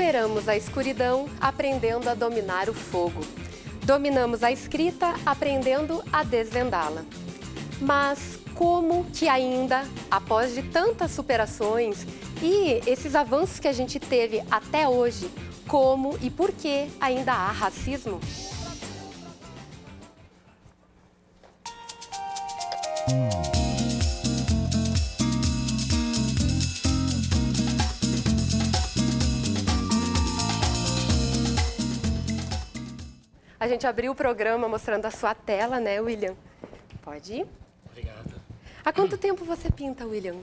Superamos a escuridão aprendendo a dominar o fogo. Dominamos a escrita aprendendo a desvendá-la. Mas como que ainda, após de tantas superações e esses avanços que a gente teve até hoje, como e por que ainda há racismo? A gente abriu o programa mostrando a sua tela, né, William? Pode ir? Obrigado. Há quanto tempo você pinta, William?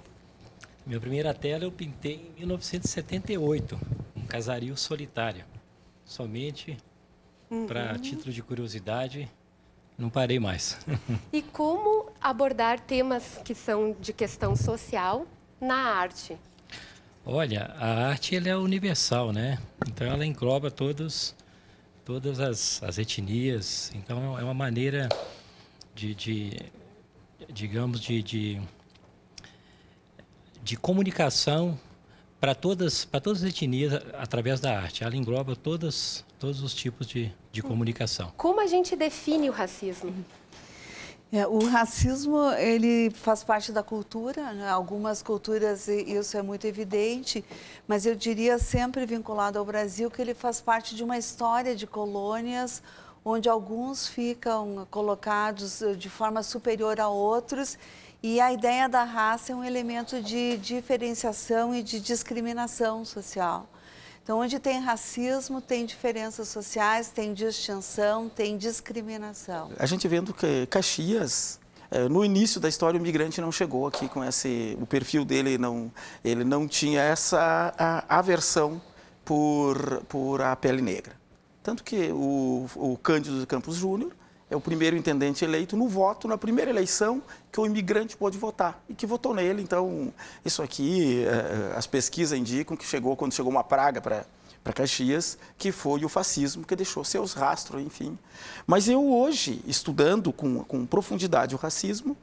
Minha primeira tela eu pintei em 1978, um casario solitário. Somente para título de curiosidade, não parei mais. E como abordar temas que são de questão social na arte? Olha, a arte ela é universal, né? Então ela engloba todas as etnias. Então é uma maneira digamos, de comunicação para todas as etnias através da arte. Ela engloba todos os tipos de comunicação. Como a gente define o racismo? O racismo, ele faz parte da cultura, né? Algumas culturas isso é muito evidente, mas eu diria sempre vinculado ao Brasil que ele faz parte de uma história de colônias onde alguns ficam colocados de forma superior a outros e a ideia da raça é um elemento de diferenciação e de discriminação social. Então, onde tem racismo, tem diferenças sociais, tem distinção, tem discriminação. A gente vendo que Caxias, no início da história, o migrante não chegou aqui com o perfil dele, ele não tinha essa aversão por a pele negra. Tanto que o Cândido de Campos Júnior é o primeiro intendente eleito no voto, na primeira eleição, que o imigrante pôde votar e que votou nele. Então, isso aqui, as pesquisas indicam que quando chegou uma praga para Caxias, que foi o fascismo que deixou seus rastros, enfim. Mas eu hoje, estudando com profundidade o racismo,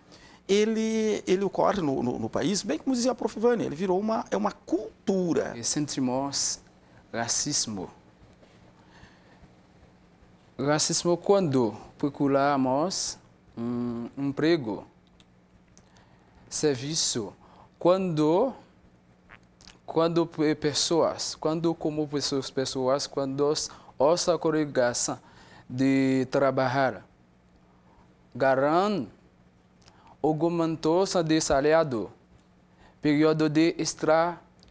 ele ocorre no país, bem como dizia a prof. Vânia, ele virou uma cultura. Sentimos racismo. Racismo quando procuramos emprego, serviço, quando como pessoas, quando nossa congregação de trabalhar, garante aumento de salário, período de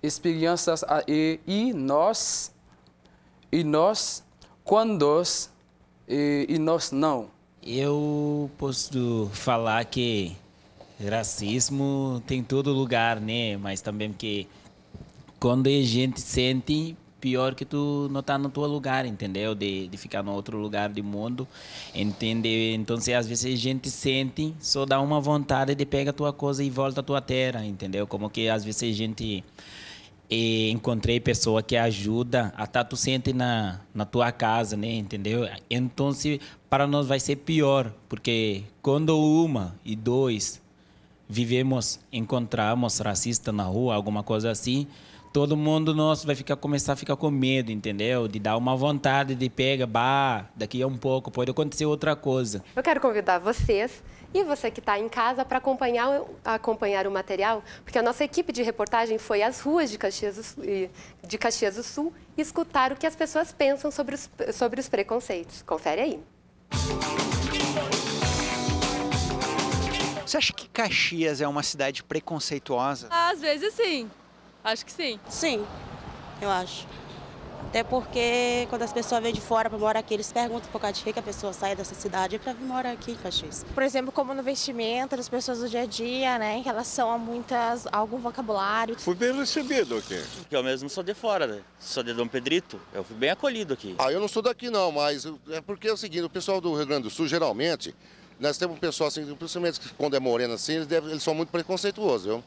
experiências e nós quando e nós não. Eu posso falar que racismo tem em todo lugar, né? Mas também que quando a gente sente pior que tu não tá no teu lugar, entendeu? De ficar no outro lugar do mundo, entende? Então, às vezes a gente sente, só dá uma vontade de pegar a tua coisa e volta à tua terra, entendeu? Como que às vezes a gente encontrei pessoa que ajuda até tu sente na tua casa, né, entendeu? Então, para nós vai ser pior, porque quando uma e dois encontramos racista na rua, alguma coisa assim, todo mundo nosso vai começar a ficar com medo, entendeu? De dar uma vontade de pegar, daqui a um pouco pode acontecer outra coisa. Eu quero convidar vocês e você que está em casa para acompanhar o material, porque a nossa equipe de reportagem foi às ruas de Caxias do Sul e escutar o que as pessoas pensam sobre os preconceitos. Confere aí. Você acha que Caxias é uma cidade preconceituosa? Às vezes sim, acho que sim. Sim, eu acho. Até porque quando as pessoas vêm de fora para morar aqui, eles perguntam por causa de que a pessoa sai dessa cidade para vir morar aqui em Caxias. Por exemplo, como no vestimento das pessoas do dia a dia, né, em relação a algum vocabulário. Fui bem recebido aqui. Porque eu mesmo sou de fora, né? Sou de Dom Pedrito, eu fui bem acolhido aqui. Eu não sou daqui não, mas é porque é o seguinte, o pessoal do Rio Grande do Sul, geralmente, nós temos um pessoal assim, principalmente quando é moreno assim, eles são muito preconceituosos, viu?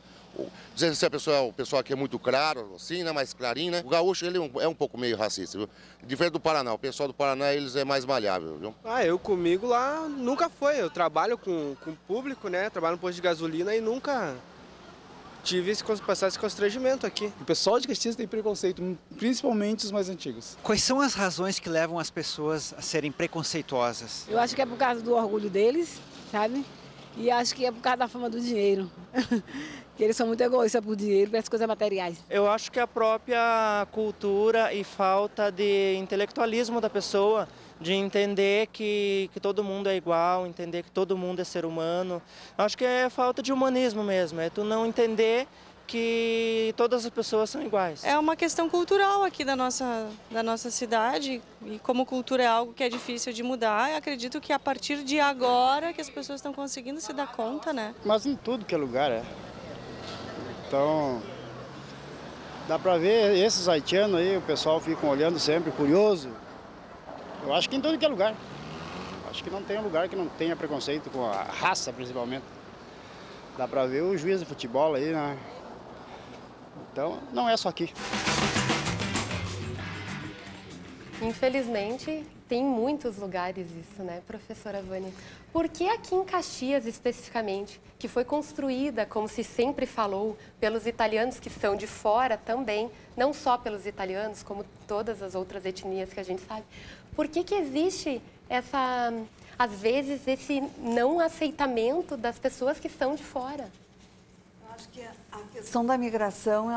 Se o pessoal aqui é muito claro, assim, né, mais clarinho, né? O gaúcho, ele é um pouco meio racista, viu? Diferente do Paraná, o pessoal do Paraná, eles é mais malhável, viu? Eu comigo lá nunca foi, eu trabalho com público, né? Trabalho no posto de gasolina e nunca passar esse constrangimento aqui. O pessoal de Caxias tem preconceito, principalmente os mais antigos. Quais são as razões que levam as pessoas a serem preconceituosas? Eu acho que é por causa do orgulho deles, sabe? E acho que é por causa da fama do dinheiro. Que eles são muito egoístas por dinheiro, pelas coisas materiais. Eu acho que a própria cultura e falta de intelectualismo da pessoa, de entender que todo mundo é igual, entender que todo mundo é ser humano. Eu acho que é falta de humanismo mesmo, é tu não entender que todas as pessoas são iguais. É uma questão cultural aqui da nossa cidade, e como cultura é algo que é difícil de mudar, eu acredito que a partir de agora que as pessoas estão conseguindo se dar conta, né? Mas em tudo que é lugar, Então, dá pra ver esses haitianos aí, o pessoal fica olhando sempre, curioso. Eu acho que em tudo que é lugar. Acho que não tem lugar que não tenha preconceito com a raça, principalmente. Dá pra ver o juiz de futebol aí, né? Então, não é só aqui. Infelizmente, tem em muitos lugares isso, né, professora Vânia? Por que aqui em Caxias, especificamente, que foi construída, como se sempre falou, pelos italianos que são de fora também, não só pelos italianos, como todas as outras etnias que a gente sabe, por que existe às vezes, esse não aceitamento das pessoas que são de fora? Acho que a questão da migração,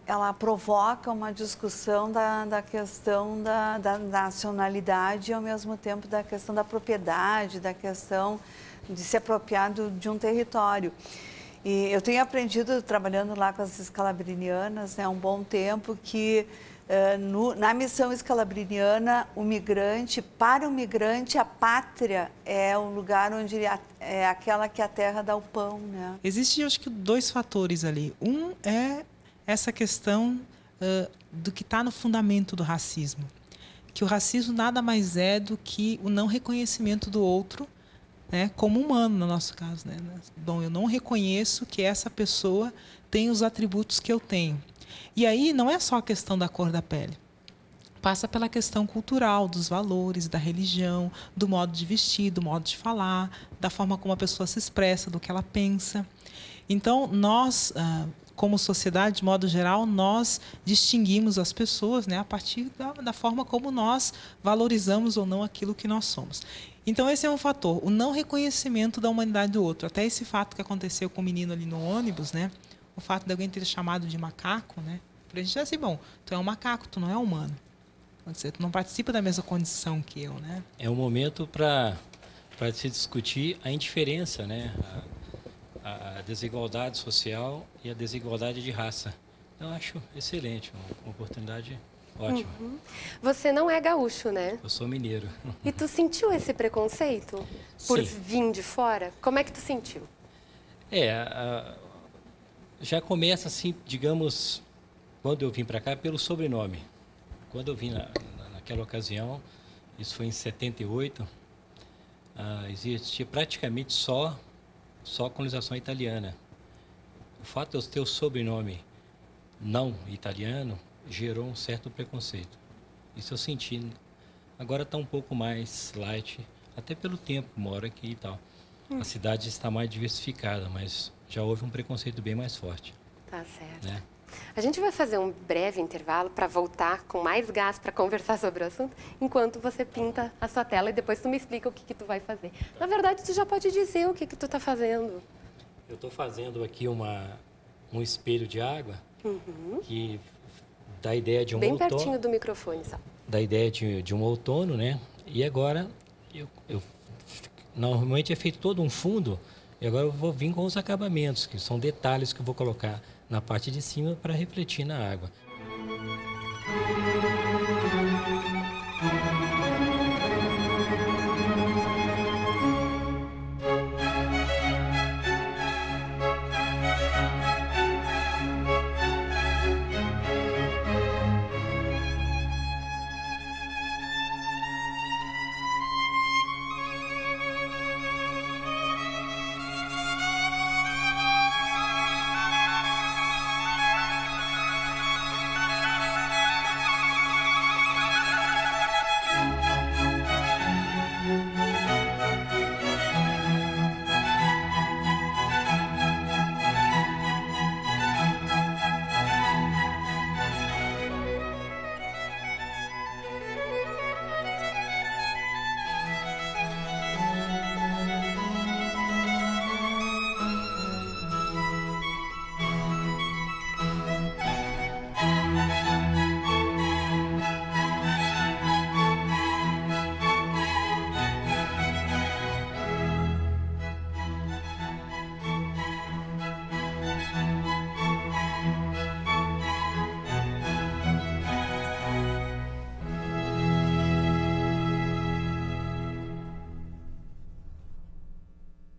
ela provoca uma discussão da questão da nacionalidade e, ao mesmo tempo, da questão da propriedade, da questão de se apropriar de um território. E eu tenho aprendido, trabalhando lá com as escalabrinianas, há um bom tempo, que na missão escalabriniana, para o migrante, a pátria é o lugar onde é aquela que a terra dá o pão, né? Existem, acho que, dois fatores ali. Um é essa questão do que está no fundamento do racismo. Que o racismo nada mais é do que o não reconhecimento do outro, né, como humano, no nosso caso, né? Bom, eu não reconheço que essa pessoa tem os atributos que eu tenho. E aí não é só a questão da cor da pele. Passa pela questão cultural, dos valores, da religião, do modo de vestir, do modo de falar, da forma como a pessoa se expressa, do que ela pensa. Então, nós, como sociedade, de modo geral, nós distinguimos as pessoas, né, a partir da forma como nós valorizamos ou não aquilo que nós somos. Então, esse é um fator, o não reconhecimento da humanidade do outro. Até esse fato que aconteceu com o menino ali no ônibus, né? O fato de alguém ter chamado de macaco, né? Para a gente é assim, bom, tu é um macaco, tu não é humano. Tu não participa da mesma condição que eu, né? É um momento para se discutir a indiferença, né? A desigualdade social e a desigualdade de raça. Eu acho excelente, uma oportunidade ótima. Uhum. Você não é gaúcho, né? Eu sou mineiro. E tu sentiu esse preconceito por Sim. vir de fora? Como é que tu sentiu? Já começa assim, digamos, quando eu vim para cá, pelo sobrenome. Quando eu vim naquela ocasião, isso foi em 78, existia praticamente só colonização italiana. O fato de eu ter o sobrenome não italiano gerou um certo preconceito. Isso eu senti. Agora está um pouco mais light, até pelo tempo que moro aqui e tal. A cidade está mais diversificada, mas já houve um preconceito bem mais forte. Tá certo. Né? A gente vai fazer um breve intervalo para voltar com mais gás para conversar sobre o assunto, enquanto você pinta a sua tela e depois tu me explica o que tu vai fazer. Na verdade, tu já pode dizer o que tu está fazendo. Eu estou fazendo aqui um espelho de água que dá a ideia de um outono. Bem pertinho do microfone, só. Da ideia de um outono, né? E agora, normalmente é feito todo um fundo, e agora eu vou vir com os acabamentos, que são detalhes que eu vou colocar na parte de cima para refletir na água.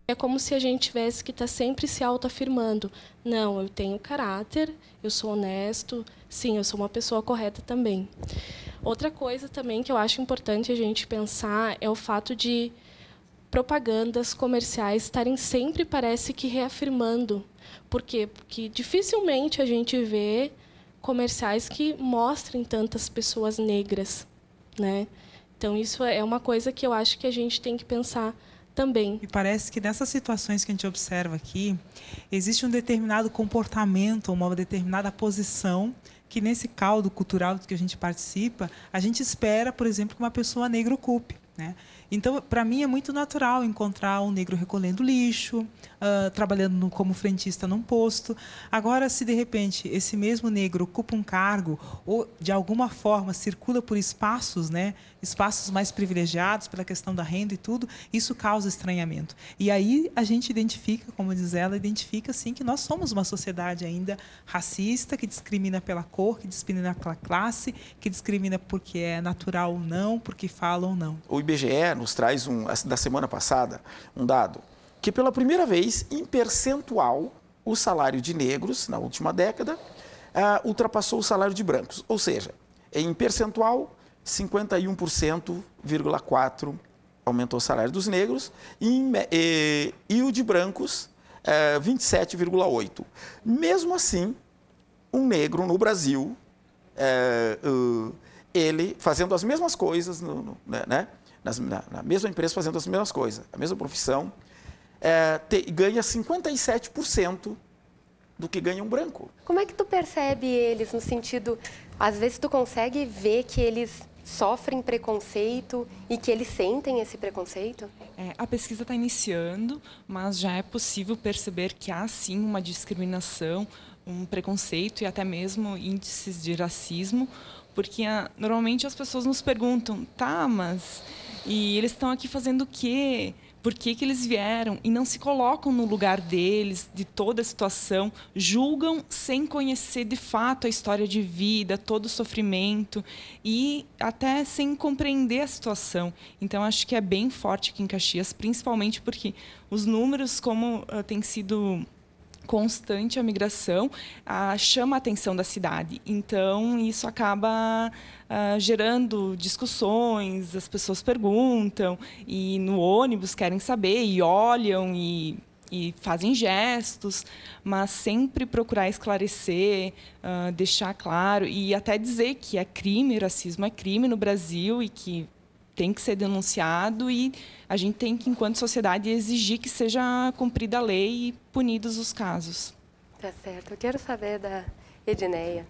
É como se a gente tivesse que estar sempre se autoafirmando. Não, eu tenho caráter, eu sou honesto, sim, eu sou uma pessoa correta também. Outra coisa também que eu acho importante a gente pensar é o fato de propagandas comerciais estarem sempre, parece que, reafirmando. Por quê? Porque dificilmente a gente vê comerciais que mostrem tantas pessoas negras, né? Então, isso é uma coisa que eu acho que a gente tem que pensar também. E parece que nessas situações que a gente observa aqui, existe um determinado comportamento, uma determinada posição que nesse caldo cultural que a gente participa, a gente espera, por exemplo, que uma pessoa negra ocupe, né? Então, para mim, é muito natural encontrar um negro recolhendo lixo, trabalhando como frentista num posto. Agora, se de repente esse mesmo negro ocupa um cargo ou, de alguma forma, circula por espaços, né, espaços mais privilegiados pela questão da renda e tudo, isso causa estranhamento. E aí a gente identifica, como diz ela, identifica sim que nós somos uma sociedade ainda racista, que discrimina pela cor, que discrimina pela classe, que discrimina porque é natural ou não, porque fala ou não. O IBGE nos traz, da semana passada, um dado que, pela primeira vez, em percentual, o salário de negros, na última década, ultrapassou o salário de brancos. Ou seja, em percentual, 51,4% aumentou o salário dos negros e o de brancos, 27,8%. Mesmo assim, um negro no Brasil, ele fazendo as mesmas coisas, né? Na mesma empresa fazendo as mesmas coisas, a mesma profissão, ganha 57% do que ganha um branco. Como é que tu percebe eles no sentido, às vezes tu consegue ver que eles sofrem preconceito e que eles sentem esse preconceito? A pesquisa está iniciando, mas já é possível perceber que há sim uma discriminação, um preconceito e até mesmo índices de racismo, porque normalmente as pessoas nos perguntam, tá, mas e eles estão aqui fazendo o quê? Por que eles vieram? E não se colocam no lugar deles, de toda a situação, julgam sem conhecer de fato a história de vida, todo o sofrimento e até sem compreender a situação. Então, acho que é bem forte aqui em Caxias, principalmente porque os números, como tem sido constante a migração, chama a atenção da cidade. Então, isso acaba gerando discussões, as pessoas perguntam, e no ônibus querem saber, e olham, e fazem gestos, mas sempre procurar esclarecer, deixar claro, e até dizer que é crime, racismo é crime no Brasil, e que tem que ser denunciado, e a gente tem que, enquanto sociedade, exigir que seja cumprida a lei e punidos os casos. Tá certo. Eu quero saber da Edneia,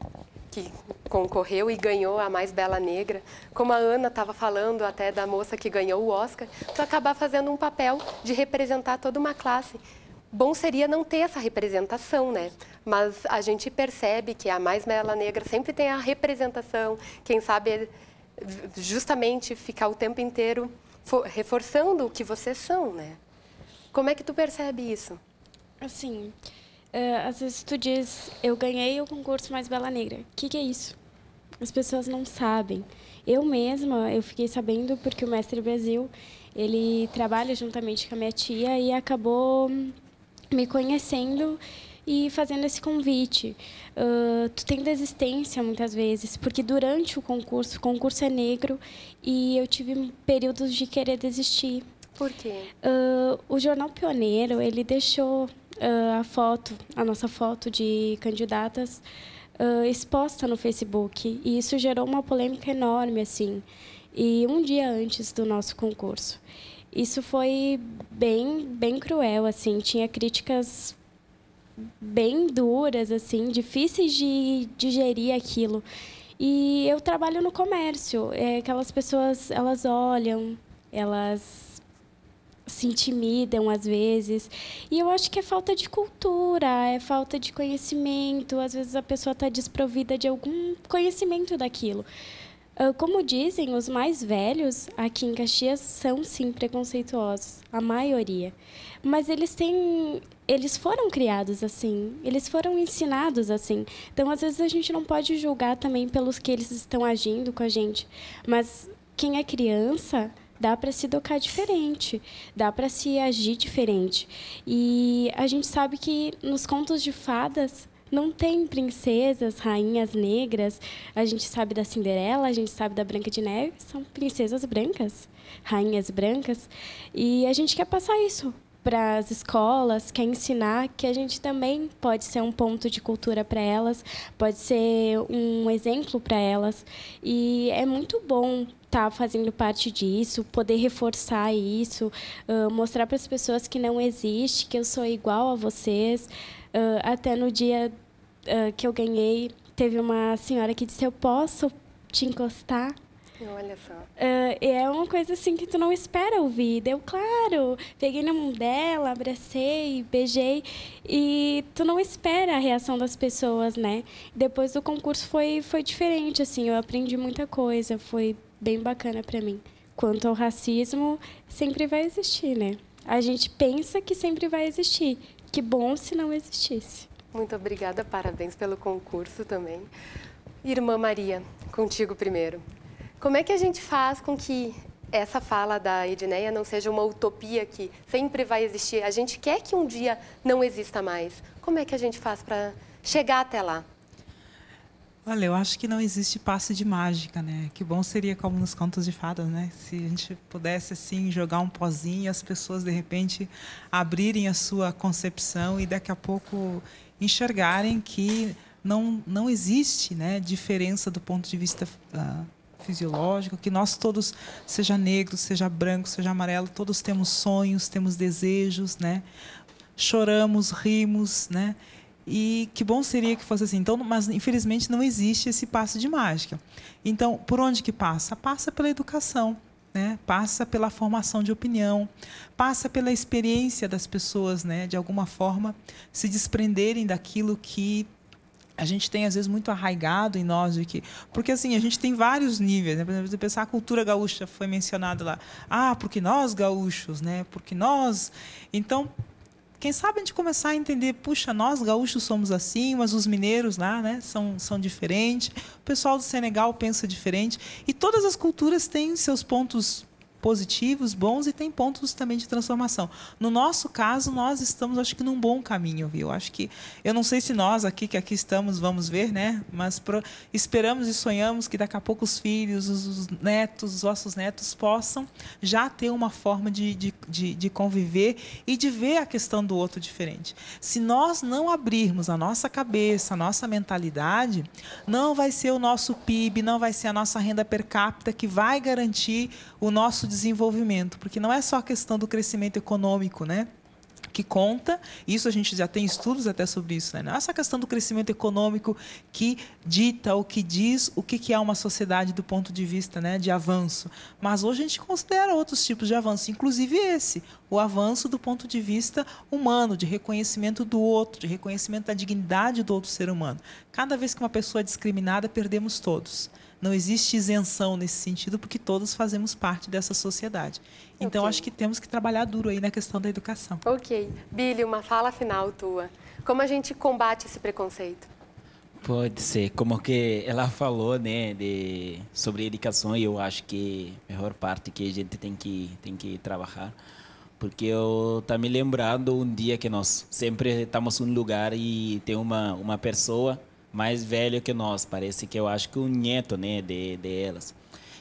que concorreu e ganhou a Mais Bela Negra. Como a Ana estava falando até da moça que ganhou o Oscar, tu acabar fazendo um papel de representar toda uma classe. Bom seria não ter essa representação, né? Mas a gente percebe que a Mais Bela Negra sempre tem a representação, quem sabe justamente ficar o tempo inteiro reforçando o que vocês são, né? Como é que tu percebe isso? Assim, às vezes tu diz, eu ganhei o concurso Mais Bela Negra. O que é isso? As pessoas não sabem. Eu mesma, eu fiquei sabendo porque o Mestre Brasil, ele trabalha juntamente com a minha tia e acabou me conhecendo e fazendo esse convite. Tu tem desistência muitas vezes, porque durante o concurso é negro, e eu tive períodos de querer desistir. Por quê? O Jornal Pioneiro, ele deixou a nossa foto de candidatas exposta no Facebook, e isso gerou uma polêmica enorme, assim, e um dia antes do nosso concurso. Isso foi bem cruel, assim, tinha críticas bem duras, assim, difíceis de digerir aquilo. E eu trabalho no comércio, aquelas pessoas, elas olham, elas se intimidam às vezes, e eu acho que é falta de cultura, é falta de conhecimento, às vezes a pessoa está desprovida de algum conhecimento daquilo. Como dizem, os mais velhos aqui em Caxias são, sim, preconceituosos, a maioria. Mas eles foram criados assim, eles foram ensinados assim. Então, às vezes, a gente não pode julgar também pelos que eles estão agindo com a gente. Mas quem é criança Dá para se educar diferente, dá para se agir diferente. E a gente sabe que nos contos de fadas não tem princesas, rainhas negras. A gente sabe da Cinderela, a gente sabe da Branca de Neve, são princesas brancas, rainhas brancas. E a gente quer passar isso para as escolas, quer ensinar que a gente também pode ser um ponto de cultura para elas, pode ser um exemplo para elas. E é muito bom estar fazendo parte disso, poder reforçar isso, mostrar para as pessoas que não existe, que eu sou igual a vocês. Até no dia que eu ganhei, teve uma senhora que disse: eu posso te encostar? Olha só. É uma coisa assim que tu não espera ouvir. Deu, claro, peguei na mão dela, abracei, beijei. E tu não espera a reação das pessoas, né? Depois do concurso foi diferente, assim. Eu aprendi muita coisa, foi bem bacana para mim. Quanto ao racismo, sempre vai existir, né? A gente pensa que sempre vai existir. Que bom se não existisse. Muito obrigada, parabéns pelo concurso também. Irmã Maria, contigo primeiro. Como é que a gente faz com que essa fala da Edneia não seja uma utopia que sempre vai existir? A gente quer que um dia não exista mais. Como é que a gente faz para chegar até lá? Olha, eu acho que não existe passe de mágica, né? Que bom seria como nos contos de fadas, né? Se a gente pudesse, assim, jogar um pozinho e as pessoas, de repente, abrirem a sua concepção e daqui a pouco enxergarem que não existe, né, diferença do ponto de vista fisiológico, que nós todos, seja negro, seja branco, seja amarelo, todos temos sonhos, temos desejos, né? Choramos, rimos, né? E que bom seria que fosse assim. Então, mas infelizmente não existe esse passe de mágica. Então, por onde que passa? Passa pela educação, né? Passa pela formação de opinião, passa pela experiência das pessoas, né? De alguma forma se desprenderem daquilo que a gente tem, às vezes, muito arraigado em nós. Porque, assim, a gente tem vários níveis, né? Por exemplo, você pensar a cultura gaúcha, foi mencionado lá. Porque nós gaúchos, né? Porque nós... Então, quem sabe a gente começar a entender, puxa, nós gaúchos somos assim, mas os mineiros lá, né, são diferentes. O pessoal do Senegal pensa diferente. E todas as culturas têm seus pontos positivos, bons, e tem pontos também de transformação. No nosso caso, nós estamos, acho que, num bom caminho, viu? Acho que, eu não sei se nós aqui estamos, vamos ver, né? Mas esperamos e sonhamos que daqui a pouco os filhos, os netos, os nossos netos possam já ter uma forma de conviver e de ver a questão do outro diferente. Se nós não abrirmos a nossa cabeça, a nossa mentalidade, não vai ser o nosso PIB, não vai ser a nossa renda per capita que vai garantir o nosso desenvolvimento, porque não é só a questão do crescimento econômico, né, que conta. Isso a gente já tem estudos até sobre isso, né? Não é essa questão do crescimento econômico que dita ou que diz o que é uma sociedade do ponto de vista, né, de avanço. Mas hoje a gente considera outros tipos de avanço, inclusive o avanço do ponto de vista humano, de reconhecimento do outro, de reconhecimento da dignidade do outro ser humano. Cada vez que uma pessoa é discriminada, perdemos todos. Não existe isenção nesse sentido, porque todos fazemos parte dessa sociedade. Então, Okay. acho que temos que trabalhar duro aí na questão da educação. Ok. Billy, uma fala final tua. Como a gente combate esse preconceito? Pode ser, como que ela falou, né, sobre educação, eu acho que a melhor parte que a gente tem que trabalhar, porque eu tá me lembrando um dia que nós sempre estamos em um lugar e tem uma pessoa mais velha que nós, parece que eu acho que um neto, né, de elas.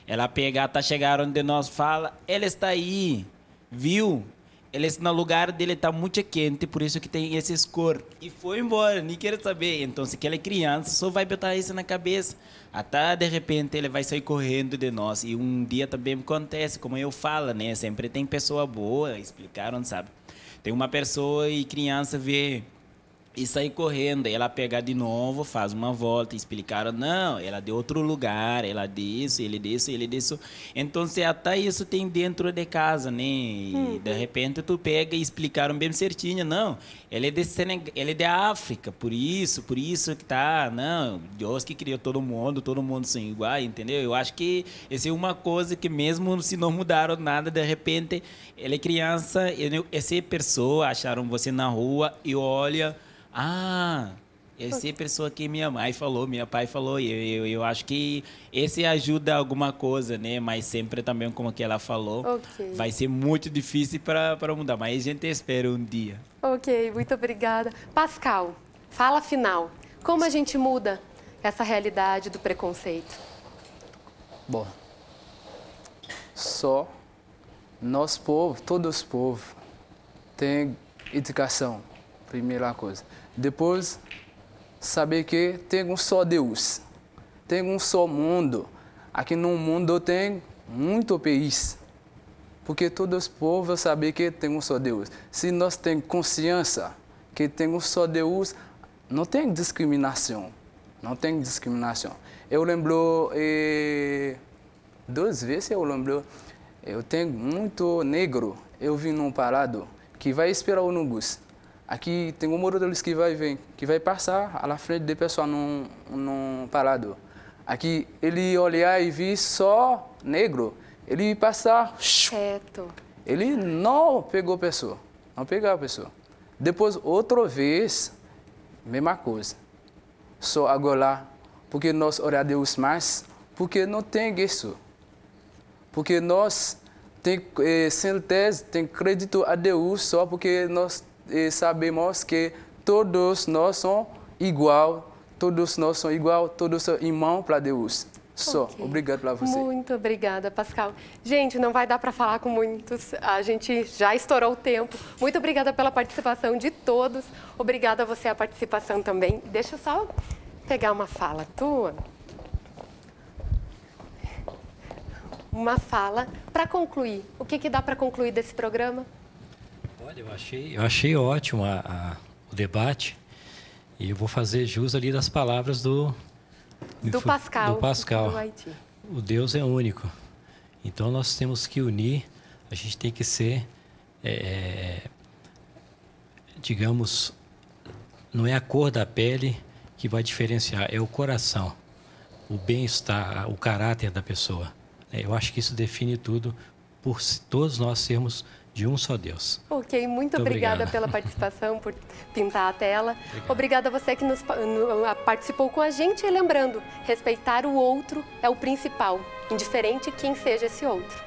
Ela tá chegando onde nós fala, ele está aí, viu? Ele no lugar dele está muito quente, por isso que tem esses cor. E foi embora, nem quero saber. Então, se aquela criança só vai botar isso na cabeça, até de repente ele vai sair correndo de nós. E um dia também acontece, como eu falo, né? Sempre tem pessoa boa, explicaram, sabe? Tem uma pessoa e criança vê e sai correndo, ela pega de novo, faz uma volta, explicaram, não, ela de outro lugar, ela disso, ele disso. Então, até isso tem dentro de casa, né? E de repente tu pega e explicaram bem certinho, não, ele é de África, por isso que tá, não, Deus que criou todo mundo são iguais, entendeu? Eu acho que essa é uma coisa que mesmo se não mudaram nada, de repente, ele é criança, essa pessoa acharam você na rua e olha, Essa é a pessoa que minha mãe falou, meu pai falou, e eu acho que esse ajuda alguma coisa, né? Mas sempre também, como que ela falou, vai ser muito difícil para mudar, mas a gente espera um dia. Ok, muito obrigada. Pascal, fala final. Como a gente muda essa realidade do preconceito? Bom, só nós povo, todos os povos, tem educação, primeira coisa. Depois, saber que tem um só Deus, tem um só mundo. Aqui no mundo tem muito país, porque todos os povos sabem que tem um só Deus. Se nós temos consciência que tem um só Deus, não tem discriminação, não tem discriminação. Eu lembro, 2 vezes eu lembro, eu tenho muito negro, eu vi num parado que vai esperar o ônibus. Aqui tem um motorista que vai vir, que vai passar à frente de pessoa num parado. Aqui ele olhar e ver só negro, ele passar, ele não pegou a pessoa, não pegou a pessoa. Depois, outra vez, mesma coisa. Só agora, porque nós oramos a Deus mais, porque não tem isso. Porque nós temos certeza, temos crédito a Deus só porque nós sabemos que todos nós somos igual, todos são irmãos para Deus. Só, obrigado para você. Muito obrigada, Pascal. Gente, não vai dar para falar com muitos, a gente já estourou o tempo. Muito obrigada pela participação de todos. Obrigada a você a participação também. Deixa eu só pegar uma fala tua. Uma fala para concluir. O que dá para concluir desse programa? Olha, eu achei ótimo o debate e eu vou fazer jus ali das palavras do Pascal. Do Haiti. O Deus é único. Então nós temos que unir, a gente tem que ser, digamos, não é a cor da pele que vai diferenciar, é o coração, o bem-estar, o caráter da pessoa. Eu acho que isso define tudo, por todos nós sermos de um só Deus. Ok, muito obrigada pela participação, por pintar a tela. Obrigada a você que participou com a gente. E lembrando, respeitar o outro é o principal, indiferente quem seja esse outro.